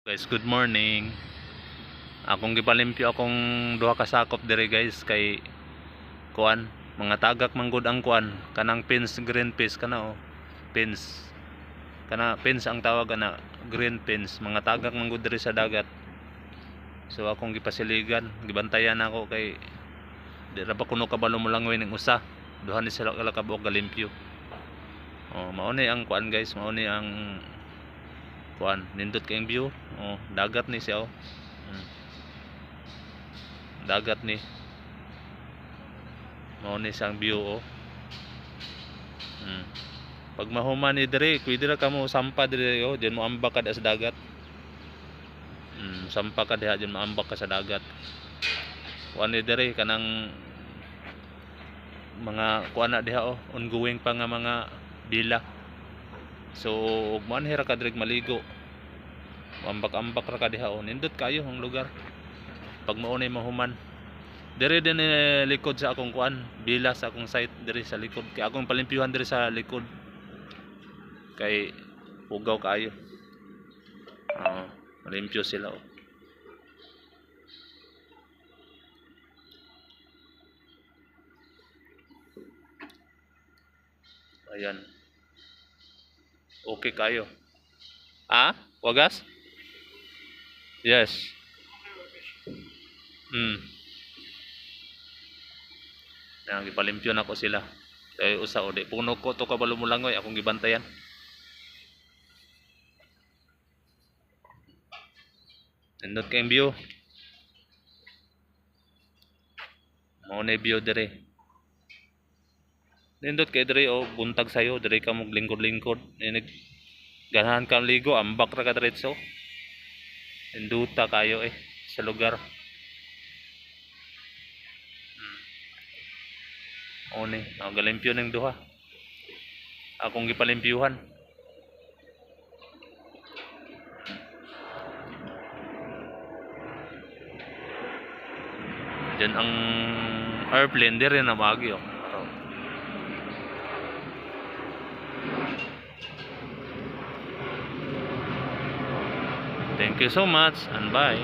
Guys, good morning. Akong gipalimpyo akong duha ka sakop dire guys kay kuan, mga tagak manggod ang kuan, kanang pins green pins kana pins. Kana pins ang tawag ana, green pins, mga tagak manggod dire sa dagat. So akong gipasiligan, gibantayan ako kay di ra pa kuno kabalo mo langoy ning usa. Duha ni sila kala kabuok galimpyo. Mao ni ang kuan guys, mao ni ang kuan, nindot kayong view. Dagat ni siya dagat ni mao ni sang view pag mahuman ni dire pwede ra kamo sampa dire diyan mo ambak ka sa dagat. Sampa ka diha diyan maambak ka sa dagat. Kuan ni dire kanang mga kuan na diha ongoing pa nga mga bila. So ug man hira ka dire maligo, ambak-ambak ra ka diha nindot kayo ang lugar pag maunay mahuman. Dire din likod sa akong kuan, bila sa akong site dire sa likod. Kay akong palimpyuhan dire sa likod. Kay pugaw kaayo. Malimpyo sila Ayan. Okay kayo. Wagas? Yes. Gipalimpyo na ko sila. Kay usa di puno ko to kabalo mo langoy akong gibantayan. Nindot kayong view. Mao na view dire. Nindot kay dire buntag sayo dire ka mo lingkod-lingkod. Ganahan ka ligo ambak ra ka diretso. Induta kayo sa lugar. Oni, galimpyo ng duha. Akong gipalimpyuhan. Diyan ang airplane dire na Baguio. Thank you so much and bye.